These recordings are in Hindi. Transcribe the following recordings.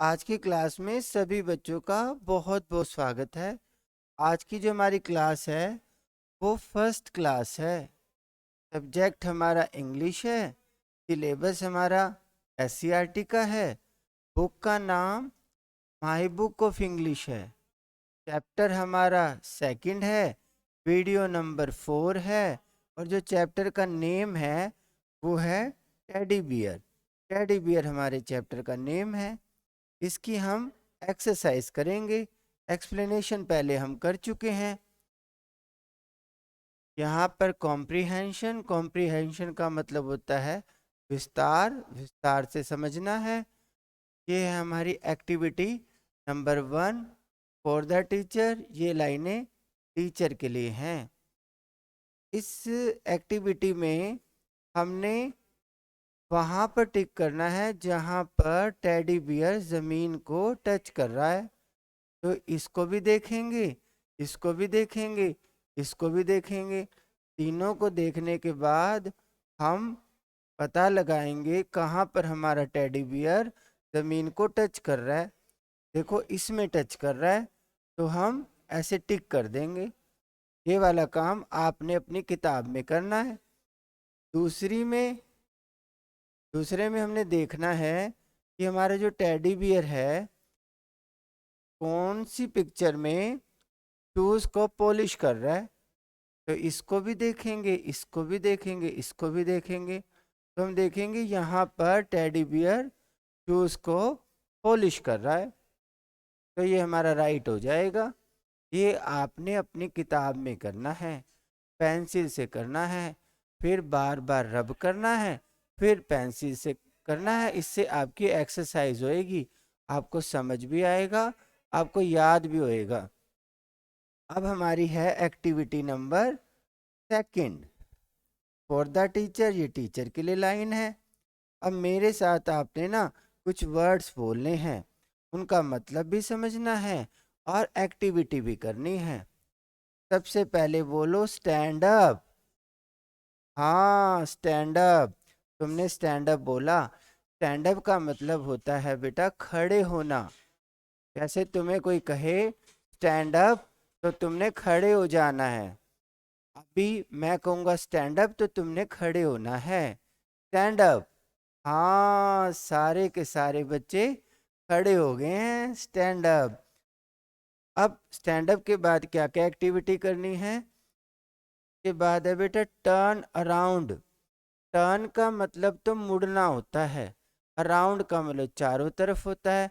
आज की क्लास में सभी बच्चों का बहुत बहुत स्वागत है। आज की जो हमारी क्लास है वो फर्स्ट क्लास है। सब्जेक्ट हमारा इंग्लिश है। सिलेबस हमारा एससीईआरटी का है। बुक का नाम माई बुक ऑफ इंग्लिश है। चैप्टर हमारा सेकंड है। वीडियो नंबर 4 है। और जो चैप्टर का नेम है वो है टेडी बियर। टेडी बियर हमारे चैप्टर का नेम है। इसकी हम एक्सरसाइज करेंगे। एक्सप्लेनेशन पहले हम कर चुके हैं। यहाँ पर कॉम्प्रिहेंशन, कॉम्प्रिहेंशन का मतलब होता है विस्तार, विस्तार से समझना है। ये है हमारी activity number 1 for the teacher. ये लाइनें टीचर के लिए हैं। इस एक्टिविटी में हमने वहाँ पर टिक करना है जहाँ पर टेडी बियर ज़मीन को टच कर रहा है। तो इसको भी देखेंगे, इसको भी देखेंगे, इसको भी देखेंगे। तीनों को देखने के बाद हम पता लगाएंगे कहाँ पर हमारा टेडी बियर ज़मीन को टच कर रहा है। देखो इसमें टच कर रहा है तो हम ऐसे टिक कर देंगे। ये वाला काम आपने अपनी किताब में करना है। दूसरे में हमने देखना है कि हमारा जो टेडी बियर है कौन सी पिक्चर में शूज़ को पॉलिश कर रहा है। तो इसको भी देखेंगे, इसको भी देखेंगे, इसको भी देखेंगे। तो हम देखेंगे यहाँ पर टेडी बियर शूज़ को पॉलिश कर रहा है। तो ये हमारा राइट हो जाएगा। ये आपने अपनी किताब में करना है, पेंसिल से करना है, फिर बार बार रब करना है, फिर पेंसिल से करना है। इससे आपकी एक्सरसाइज होएगी, आपको समझ भी आएगा, आपको याद भी होएगा। अब हमारी है activity number second for the teacher. ये टीचर के लिए लाइन है। अब मेरे साथ आपने ना कुछ वर्ड्स बोलने हैं, उनका मतलब भी समझना है और एक्टिविटी भी करनी है। सबसे पहले बोलो स्टैंड अप। हाँ, स्टैंड अप। तुमने स्टैंड अप बोला। स्टैंड अप का मतलब होता है बेटा खड़े होना। जैसे तुम्हें कोई कहे स्टैंड अप तो तुमने खड़े हो जाना है। अभी मैं कहूँगा स्टैंड अप तो तुमने खड़े होना है। Stand up. हाँ, सारे के सारे बच्चे खड़े हो गए हैं। Stand up. अब स्टैंड अप के बाद क्या क्या एक्टिविटी करनी है? के बाद है बेटा टर्न अराउंड। टर्न का मतलब तो मुड़ना होता है। अराउंड का मतलब चारों तरफ होता है।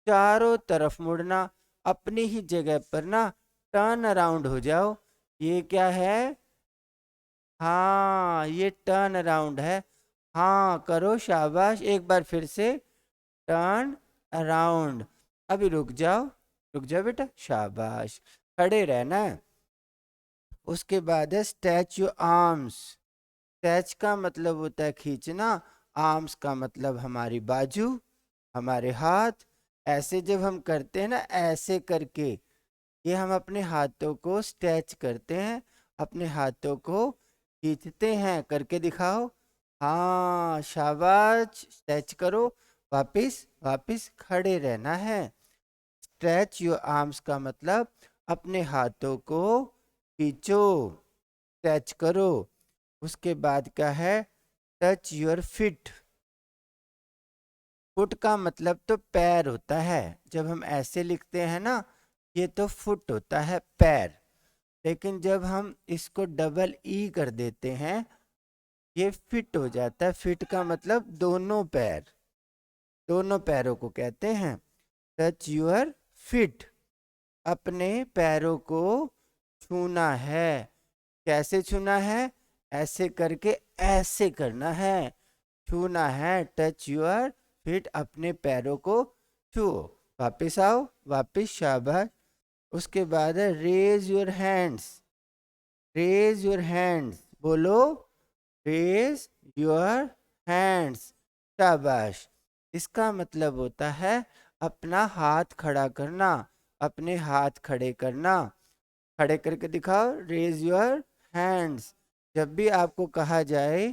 चारों तरफ मुड़ना। अपनी ही जगह पर ना टर्न अराउंड हो जाओ। ये क्या है? हाँ, ये टर्न अराउंड है। हाँ करो, शाबाश। एक बार फिर से टर्न अराउंड। अभी रुक जाओ, रुक जाओ बेटा, शाबाश। खड़े रहना है। उसके बाद है स्ट्रेच योर आर्म्स। स्ट्रेच का मतलब होता है खींचना। आर्म्स का मतलब हमारी बाजू, हमारे हाथ। ऐसे जब हम करते हैं ना, ऐसे करके ये हम अपने हाथों को स्ट्रेच करते हैं, अपने हाथों को खींचते हैं। करके दिखाओ। हाँ शाबाश, स्ट्रेच करो। वापिस वापिस खड़े रहना है। स्ट्रेच योर आर्म्स का मतलब अपने हाथों को खींचो, स्ट्रेच करो। उसके बाद क्या है? Touch your fit. फुट का मतलब तो पैर होता है। जब हम ऐसे लिखते हैं ना, ये तो फुट होता है, पैर। लेकिन जब हम इसको डबल ई कर देते हैं, ये फिट हो जाता है। फिट का मतलब दोनों पैर, दोनों पैरों को कहते हैं टच योर फिट। अपने पैरों को छूना है। कैसे छूना है? ऐसे करके ऐसे करना है, छूना है। टच योर फिट, अपने पैरों को छुओ। वापिस आओ, वापिस, शाबाश। उसके बाद है raise your hands. Raise your hands, बोलो रेज योर हैंड्स, शाबाश। इसका मतलब होता है अपना हाथ खड़ा करना, अपने हाथ खड़े करना। खड़े करके दिखाओ, रेज योर हैंड्स। जब भी आपको कहा जाए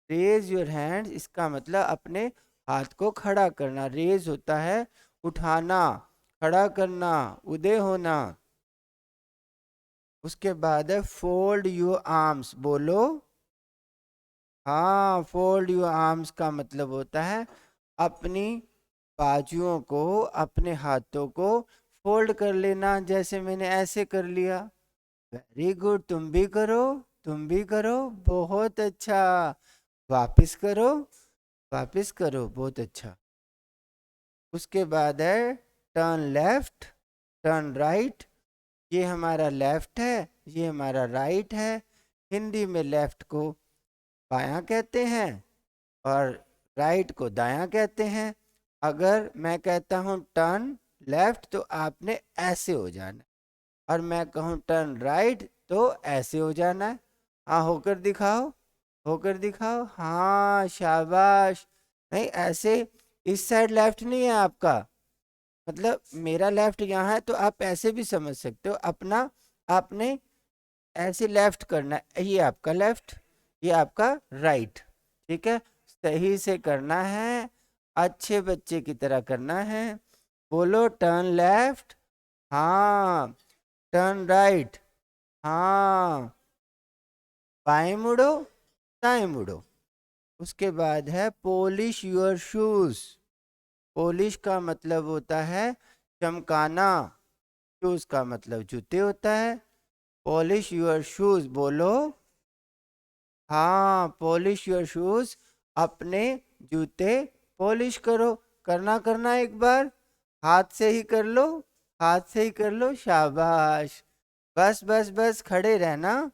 रेज योर हैंड्स, इसका मतलब अपने हाथ को खड़ा करना। रेज होता है उठाना, खड़ा करना, उदय होना। उसके बाद है फोल्ड योर आर्म्स, बोलो। हाँ, फोल्ड योर आर्म्स का मतलब होता है अपनी बाजुओं को, अपने हाथों को फोल्ड कर लेना, जैसे मैंने ऐसे कर लिया। वेरी गुड, तुम भी करो, तुम भी करो, बहुत अच्छा। वापिस करो, वापिस करो, बहुत अच्छा। उसके बाद है टर्न लेफ्ट, टर्न राइट। ये हमारा लेफ्ट है, ये हमारा राइट है। हिंदी में लेफ्ट को बायां कहते हैं और राइट को दायां कहते हैं। अगर मैं कहता हूँ टर्न लेफ्ट तो आपने ऐसे हो जाना, और मैं कहूँ टर्न राइट तो ऐसे हो जाना है। हाँ, होकर दिखाओ, होकर दिखाओ, हाँ शाबाश। नहीं, ऐसे, इस साइड लेफ्ट नहीं है आपका, मतलब मेरा लेफ्ट यहाँ है तो आप ऐसे भी समझ सकते हो अपना। आपने ऐसे लेफ्ट करना है, ये आपका लेफ्ट, ये आपका राइट। ठीक है, सही से करना है, अच्छे बच्चे की तरह करना है। बोलो टर्न लेफ्ट, हाँ, टर्न राइट, हाँ, बाएं मुड़ो, दाएं मुड़ो। उसके बाद है पॉलिश योर शूज। पॉलिश का मतलब होता है चमकाना, शूज का मतलब जूते होता है। पॉलिश योर शूज, बोलो। हाँ, पॉलिश योर शूज, अपने जूते पॉलिश करो। करना, करना एक बार, हाथ से ही कर लो, हाथ से ही कर लो, शाबाश। बस बस बस, खड़े रहना।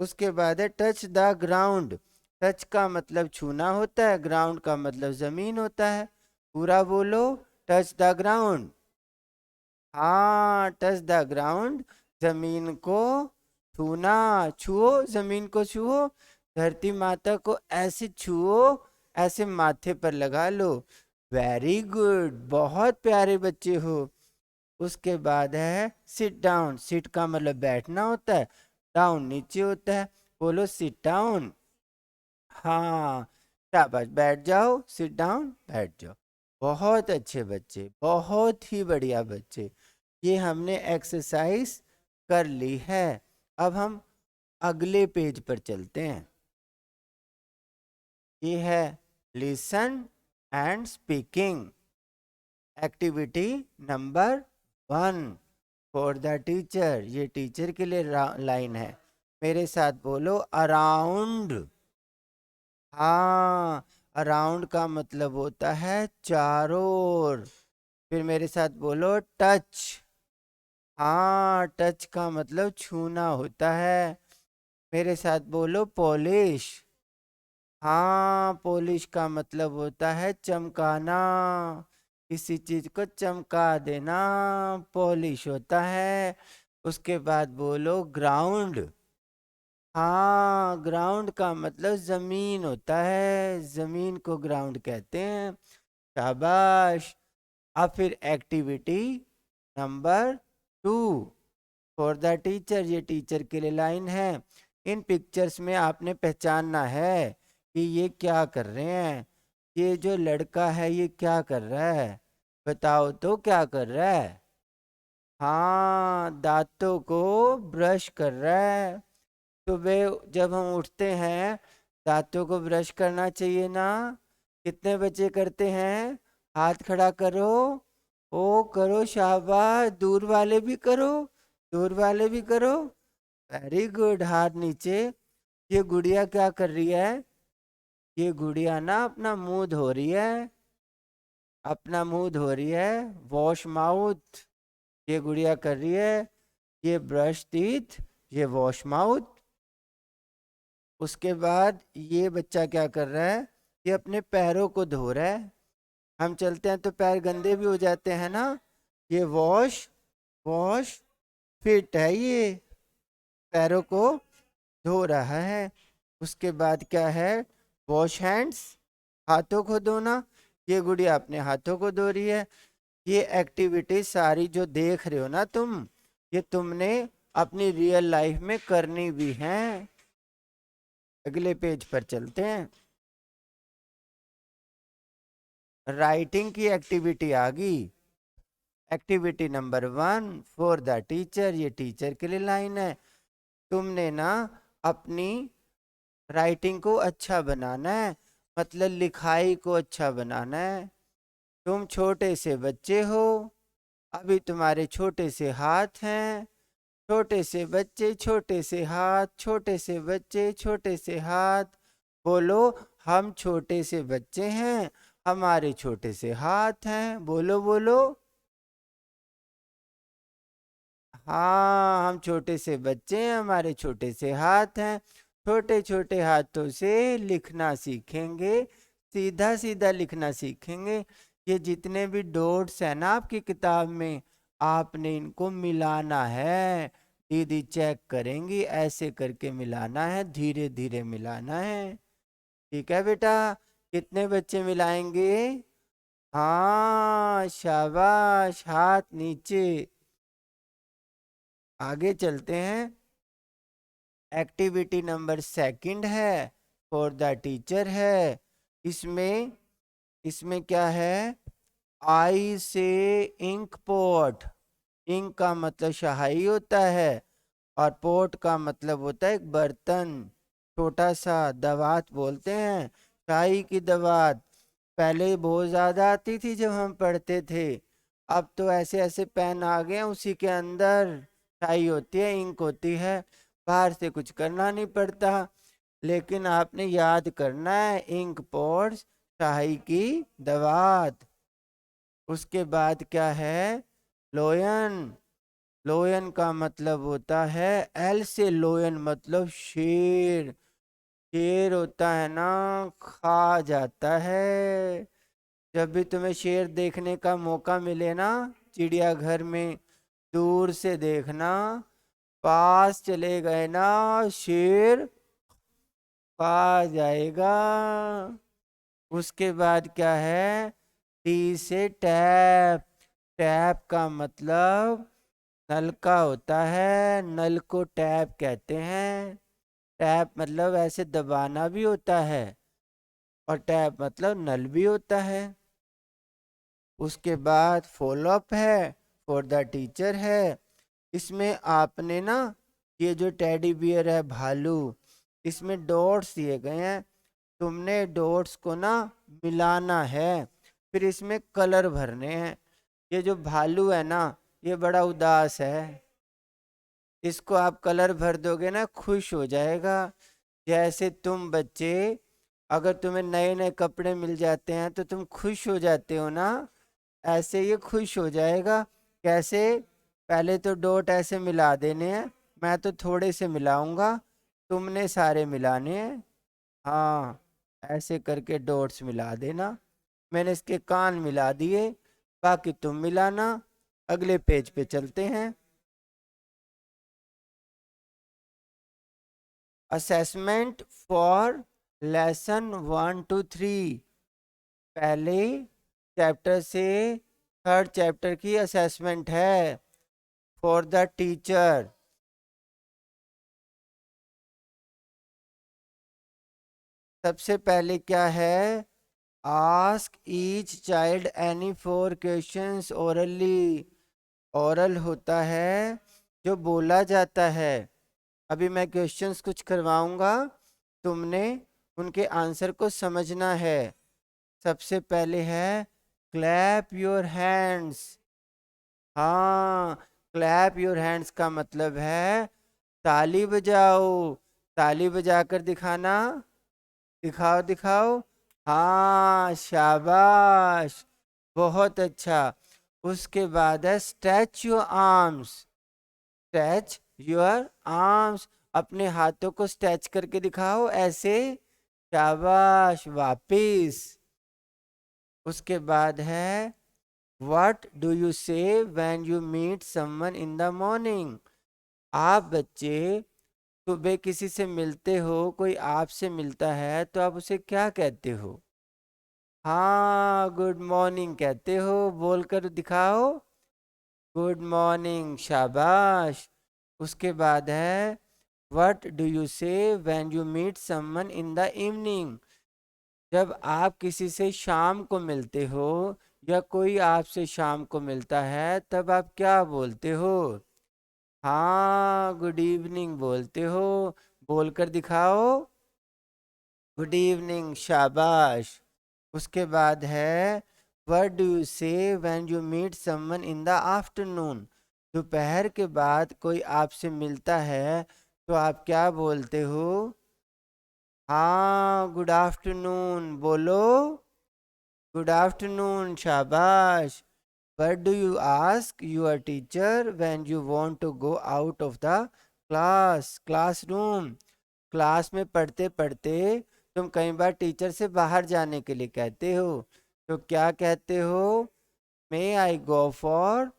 उसके बाद है टच द ग्राउंड। टच का मतलब छूना होता है, ग्राउंड का मतलब जमीन होता है। पूरा बोलो, टच द ग्राउंड। हाँ, टच द ग्राउंड, जमीन को छूना, छुओ, जमीन को छुओ, धरती माता को ऐसे छुओ, ऐसे माथे पर लगा लो। वेरी गुड, बहुत प्यारे बच्चे हो। उसके बाद है सिट डाउन। सिट का मतलब बैठना होता है, डाउन नीचे होता है। बोलो सिट डाउन। हाँ, शाबाश, बैठ जाओ, सिट डाउन, बैठ जाओ। बहुत अच्छे बच्चे, बहुत ही बढ़िया बच्चे। ये हमने एक्सरसाइज कर ली है। अब हम अगले पेज पर चलते हैं। ये है listen and speaking, activity number 1 for the teacher. ये टीचर के लिए लाइन है। मेरे साथ बोलो अराउंड। हाँ, अराउंड का मतलब होता है चारों ओर। फिर मेरे साथ बोलो टच। हाँ, टच का मतलब छूना होता है। मेरे साथ बोलो पॉलिश। हाँ, पॉलिश का मतलब होता है चमकाना, किसी चीज को चमका देना, पॉलिश होता है। उसके बाद बोलो ग्राउंड। हाँ, ग्राउंड का मतलब जमीन होता है, जमीन को ग्राउंड कहते हैं। शाबाश। अब फिर activity number 2 for the teacher. ये टीचर के लिए लाइन है। इन पिक्चर्स में आपने पहचानना है कि ये क्या कर रहे हैं। ये जो लड़का है ये क्या कर रहा है, बताओ तो क्या कर रहा है। हाँ, दांतों को ब्रश कर रहा है। सुबह जब हम उठते हैं दांतों को ब्रश करना चाहिए ना। कितने बच्चे करते हैं, हाथ खड़ा करो। ओ करो, शाबाश, दूर वाले भी करो, दूर वाले भी करो। वेरी गुड, हाथ नीचे। ये गुड़िया क्या कर रही है, ये गुड़िया ना अपना मुंह धो रही है, अपना मुंह धो रही है, वॉश माउथ। ये गुड़िया कर रही है, ये ब्रश टीथ, ये वॉश माउथ। उसके बाद ये बच्चा क्या कर रहा है, ये अपने पैरों को धो रहा है। हम चलते हैं तो पैर गंदे भी हो जाते हैं ना। ये वॉश, वॉश फिट है, ये पैरों को धो रहा है। उसके बाद क्या है, वॉश हैंड्स, हाथों को धोना। ये गुड़िया अपने हाथों को धो रही है। ये एक्टिविटी सारी जो देख रहे हो ना तुम, ये तुमने अपनी रियल लाइफ में करनी भी है। अगले पेज पर चलते हैं। राइटिंग की एक्टिविटी आ गई। Activity number 1 for the teacher, ये टीचर के लिए लाइन है। तुमने ना अपनी राइटिंग को अच्छा बनाना है, मतलब लिखाई को अच्छा बनाना है। तुम छोटे से बच्चे हो, अभी तुम्हारे छोटे से हाथ हैं। छोटे से बच्चे, छोटे से हाथ, छोटे से बच्चे, छोटे से हाथ। बोलो, हम छोटे से बच्चे हैं, हमारे छोटे से हाथ हैं। बोलो बोलो। हाँ, हम छोटे से बच्चे हैं, हमारे छोटे से हाथ हैं। छोटे छोटे हाथों से लिखना सीखेंगे, सीधा सीधा लिखना सीखेंगे। ये जितने भी डॉट्स हैं ना आपकी किताब में, आपने इनको मिलाना है। दीदी चेक करेंगी, ऐसे करके मिलाना है, धीरे धीरे मिलाना है। ठीक है बेटा? कितने बच्चे मिलाएंगे? हाँ, शाबाश, हाथ नीचे। आगे चलते हैं। एक्टिविटी नंबर 2 है, फॉर द टीचर है। इसमें इसमें क्या है? आई से इंक पॉट। इंक का मतलब स्याही होता है, और पोट का मतलब होता है एक बर्तन, छोटा सा दवात बोलते हैं, स्याही की दवात। पहले बहुत ज्यादा आती थी जब हम पढ़ते थे, अब तो ऐसे ऐसे पेन आ गए हैं, उसी के अंदर स्याही होती है, इंक होती है, बाहर से कुछ करना नहीं पड़ता। लेकिन आपने याद करना है, इंक पॉट, स्याही की दवात। उसके बाद क्या है? लोयन। लोयन का मतलब होता है, एल से लोयन मतलब शेर। शेर होता है ना, खा जाता है। जब भी तुम्हें शेर देखने का मौका मिले ना चिड़ियाघर में, दूर से देखना, पास चले गए ना, शेर खा जाएगा। उसके बाद क्या है? टी से टैप। टैप का मतलब नल का होता है, नल को टैप कहते हैं। टैप मतलब ऐसे दबाना भी होता है, और टैप मतलब नल भी होता है। उसके बाद फॉलो अप है, फॉर द टीचर है। इसमें आपने ना, ये जो टेडी बियर है भालू, इसमें डॉट्स दिए गए हैं, तुमने डॉट्स को ना मिलाना है, फिर इसमें कलर भरने हैं। ये जो भालू है ना, ये बड़ा उदास है, इसको आप कलर भर दोगे ना, खुश हो जाएगा। जैसे तुम बच्चे, अगर तुम्हें नए नए कपड़े मिल जाते हैं तो तुम खुश हो जाते हो ना, ऐसे ये खुश हो जाएगा। कैसे? पहले तो डॉट ऐसे मिला देने हैं, मैं तो थोड़े से मिलाऊंगा, तुमने सारे मिलाने हैं। हाँ, ऐसे करके डॉट्स मिला देना। मैंने इसके कान मिला दिए, बाकी तुम मिलाना। अगले पेज पे चलते हैं। Assessment for lesson 1 to 3। पहले चैप्टर से थर्ड चैप्टर की असेसमेंट है, फॉर द टीचर। सबसे पहले क्या है? Ask each child any 4 questions orally. Oral होता है जो बोला जाता है। अभी मैं क्वेश्चंस कुछ करवाऊंगा, तुमने उनके आंसर को समझना है। सबसे पहले है, क्लैप योर हैंड्स। हाँ, क्लैप योर हैंड्स का मतलब है ताली बजाओ। ताली बजाकर दिखाना, दिखाओ दिखाओ। हाँ, शाबाश, बहुत अच्छा। उसके बाद है stretch your arms. Stretch your arms, अपने हाथों को स्ट्रेच करके दिखाओ ऐसे। शाबाश, वापिस। उसके बाद है, what do you say when you meet someone in the morning. आप बच्चे सुबह किसी से मिलते हो, कोई आपसे मिलता है तो आप उसे क्या कहते हो? हाँ, गुड मॉर्निंग कहते हो, बोलकर दिखाओ। गुड मॉर्निंग, शाबाश। उसके बाद है, what do you say when you meet someone in the evening. जब आप किसी से शाम को मिलते हो, या कोई आपसे शाम को मिलता है तब आप क्या बोलते हो? हाँ, गुड इवनिंग बोलते हो। बोलकर दिखाओ। गुड इवनिंग, शाबाश। उसके बाद है what do you say when you meet someone in the afternoon. दोपहर के बाद कोई आपसे मिलता है तो आप क्या बोलते हो? हाँ, गुड आफ्टरनून बोलो। गुड आफ्टरनून, शाबाश। What do you ask your teacher when you want to go out of the classroom? Class में पढ़ते पढ़ते तुम कई बार टीचर से बाहर जाने के लिए कहते हो, तो क्या कहते हो? May I go for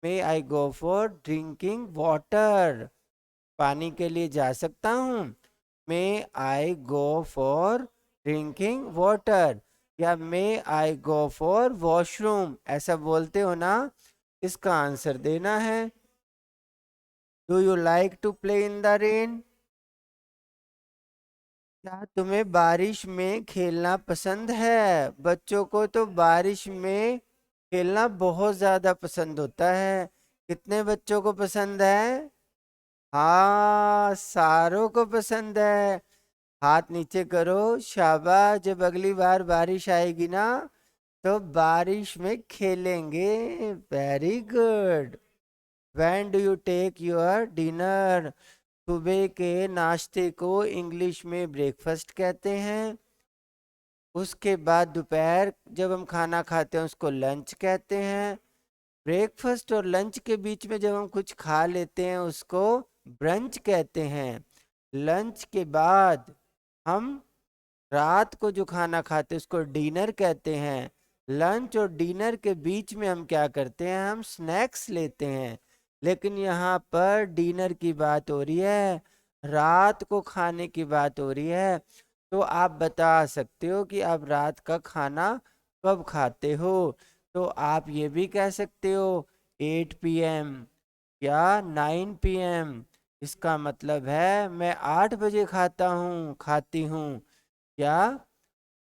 may I go for drinking water. पानी के लिए जा सकता हूँ। May I go for drinking water. या may I go for washroom, ऐसा बोलते हो ना? इसका आंसर देना है। Do you like to play in the rain? क्या तुम्हें बारिश में खेलना पसंद है? बच्चों को तो बारिश में खेलना बहुत ज्यादा पसंद होता है। कितने बच्चों को पसंद है? हाँ, सारों को पसंद है। हाथ नीचे करो, शाबाश। जब अगली बार बारिश आएगी ना तो बारिश में खेलेंगे। Very good. When do you take your dinner? सुबह के नाश्ते को इंग्लिश में ब्रेकफास्ट कहते हैं। उसके बाद दोपहर जब हम खाना खाते हैं उसको लंच कहते हैं। ब्रेकफास्ट और लंच के बीच में जब हम कुछ खा लेते हैं उसको ब्रंच कहते हैं। लंच के बाद हम रात को जो खाना खाते हैं उसको डिनर कहते हैं। लंच और डिनर के बीच में हम क्या करते हैं? हम स्नैक्स लेते हैं। लेकिन यहाँ पर डिनर की बात हो रही है, रात को खाने की बात हो रही है। तो आप बता सकते हो कि आप रात का खाना कब खाते हो। तो आप ये भी कह सकते हो 8 PM या 9 PM। इसका मतलब है मैं 8 बजे खाता हूँ, खाती हूँ, या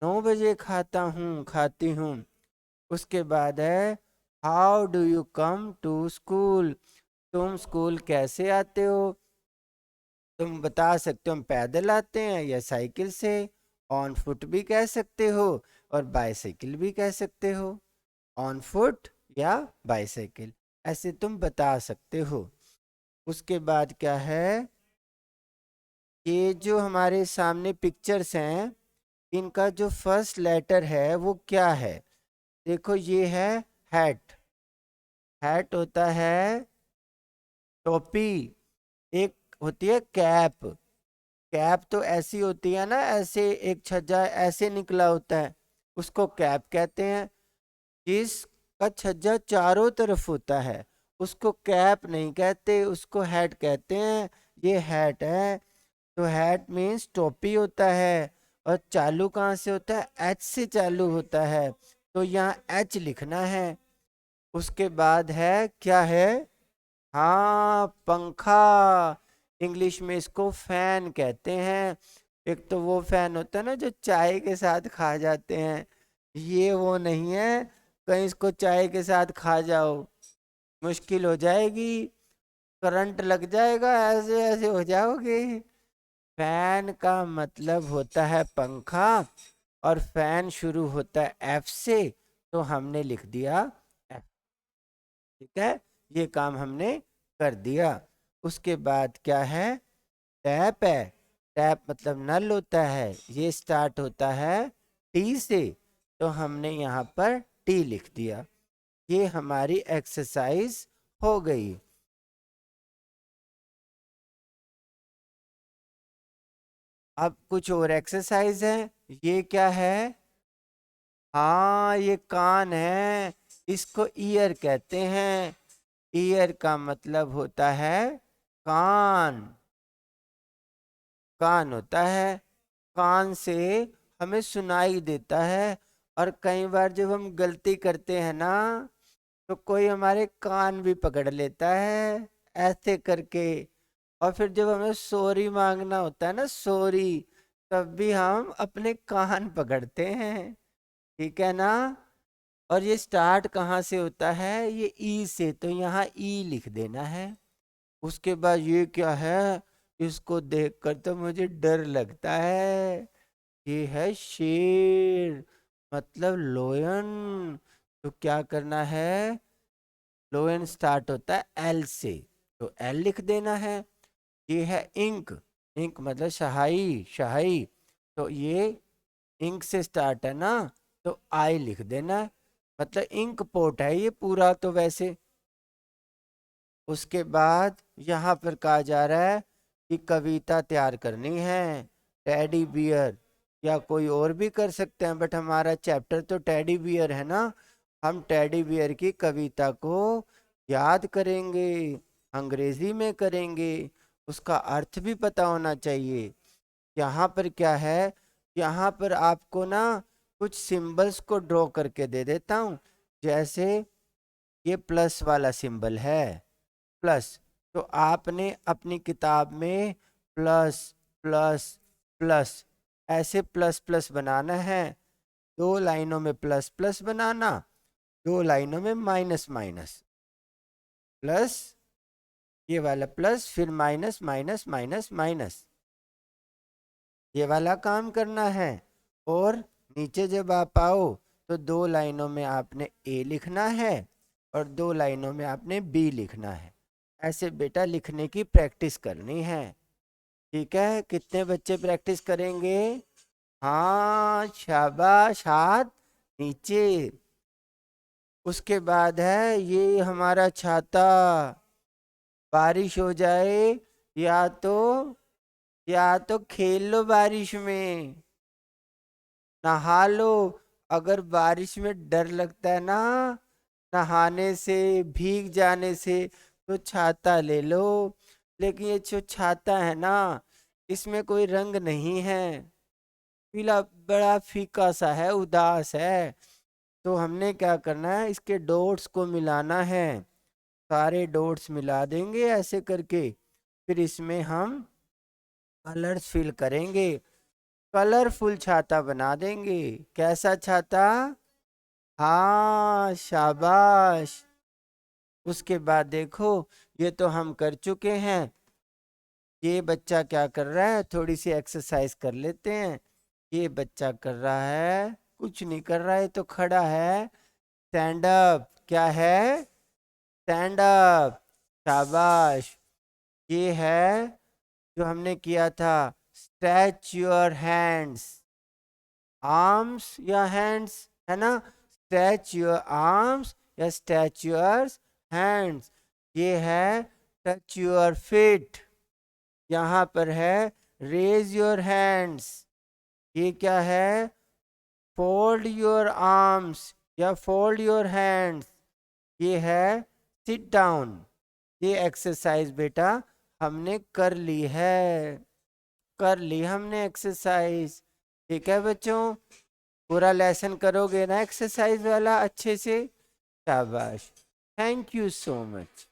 9 बजे खाता हूँ, खाती हूँ। उसके बाद है how do you come to school? तुम स्कूल कैसे आते हो? तुम बता सकते हो हम पैदल आते हैं या साइकिल से। ऑन फुट भी कह सकते हो और बाईसाइकिल भी कह सकते हो। ऑन फुट या बाईसाइकिल, ऐसे तुम बता सकते हो। उसके बाद क्या है? ये जो हमारे सामने पिक्चर्स हैं इनका जो फर्स्ट लेटर है वो क्या है? देखो ये है हैट। हैट होता है टोपी। एक होती है कैप। कैप तो ऐसी होती है ना, ऐसे एक छज्जा ऐसे निकला होता है, उसको कैप कहते हैं। जिसका छज्जा चारों तरफ होता है उसको कैप नहीं कहते, उसको हैट कहते हैं। ये हैट है। तो हैट मीन्स टोपी होता है। और चालू कहाँ से होता है? एच से चालू होता है। तो यहाँ एच लिखना है। उसके बाद है क्या है? हाँ, पंखा। इंग्लिश में इसको फैन कहते हैं। एक तो वो फैन होता है ना जो चाय के साथ खा जाते हैं, ये वो नहीं है कहीं इसको चाय के साथ खा जाओ, मुश्किल हो जाएगी, करंट लग जाएगा, ऐसे ऐसे हो जाओगे। फैन का मतलब होता है पंखा, और फैन शुरू होता है एफ से, तो हमने लिख दिया एफ। ठीक है, ये काम हमने कर दिया। उसके बाद क्या है? टैप है। टैप मतलब नल होता है, ये स्टार्ट होता है टी से, तो हमने यहाँ पर टी लिख दिया। ये हमारी एक्सरसाइज हो गई। अब कुछ और एक्सरसाइज है। ये क्या है? हाँ, ये कान है, इसको ईयर कहते हैं। ईयर का मतलब होता है कान। कान होता है, कान से हमें सुनाई देता है। और कई बार जब हम गलती करते हैं ना तो कोई हमारे कान भी पकड़ लेता है ऐसे करके। और फिर जब हमें सॉरी मांगना होता है ना, सॉरी, तब भी हम अपने कान पकड़ते हैं। ठीक है ना? और ये स्टार्ट कहाँ से होता है, ये ई से, तो यहाँ ई लिख देना है। उसके बाद ये क्या है, इसको देखकर तो मुझे डर लगता है, ये है शेर, मतलब लोयन। तो क्या करना है, लोयन स्टार्ट होता है एल से, तो एल लिख देना है। ये है इंक, इंक मतलब शहाई, शहाई, तो ये इंक से स्टार्ट है ना, तो आई लिख देना है, मतलब इंक पोर्ट है ये पूरा तो वैसे। उसके बाद यहाँ पर कहा जा रहा है कि कविता तैयार करनी है, टेडी बियर, या कोई और भी कर सकते हैं, बट हमारा चैप्टर तो टेडी बियर है ना। हम टेडी बियर की कविता को याद करेंगे, अंग्रेजी में करेंगे, उसका अर्थ भी पता होना चाहिए। यहाँ पर क्या है, यहाँ पर आपको ना कुछ सिंबल्स को ड्रॉ करके दे देता हूँ। जैसे ये प्लस वाला सिंबल है, प्लस, तो आपने अपनी किताब में प्लस प्लस प्लस ऐसे प्लस प्लस बनाना है। 2 लाइनों में प्लस प्लस बनाना, 2 लाइनों में माइनस माइनस, प्लस, ये वाला प्लस, फिर माइनस माइनस माइनस माइनस, ये वाला काम करना है। और नीचे जब आप आओ तो 2 लाइनों में आपने ए लिखना है और 2 लाइनों में आपने बी लिखना है। ऐसे बेटा लिखने की प्रैक्टिस करनी है, ठीक है। कितने बच्चे प्रैक्टिस करेंगे, हाँ शाबाश, हाथ नीचे। उसके बाद है ये हमारा छाता, बारिश हो जाए या तो खेल लो बारिश में, नहा लो। अगर बारिश में डर लगता है ना नहाने से, भीग जाने से, तो छाता ले लो। लेकिन ये जो छाता है ना, इसमें कोई रंग नहीं है, पीला, बड़ा फीका सा है, उदास है। तो हमने क्या करना है, इसके डॉट्स को मिलाना है, सारे डॉट्स मिला देंगे ऐसे करके। फिर इसमें हम कलर्स फिल करेंगे, कलरफुल छाता बना देंगे। कैसा छाता, हाँ शाबाश। उसके बाद देखो, ये तो हम कर चुके हैं। ये बच्चा क्या कर रहा है, थोड़ी सी एक्सरसाइज कर लेते हैं। ये बच्चा कर रहा है, कुछ नहीं कर रहा है, तो खड़ा है, स्टैंड अप, क्या है, स्टैंड अप, शाबाश। ये है जो हमने किया था, स्ट्रेच योर हैंड्स, आर्म्स या हैंड्स, है ना, स्ट्रेच योर आर्म्स या स्ट्रेच योर हैंड्स। ये है टच योर फीट, यहाँ पर है रेज योर हैंड्स। ये क्या है, फोल्ड योर आर्म्स या फोल्ड योर हैंड्स। ये है सिट डाउन। ये एक्सरसाइज बेटा हमने कर ली है, कर ली हमने एक्सरसाइज, ठीक है बच्चों। पूरा लेसन करोगे ना एक्सरसाइज वाला अच्छे से, शाबाश, थैंक यू सो मच।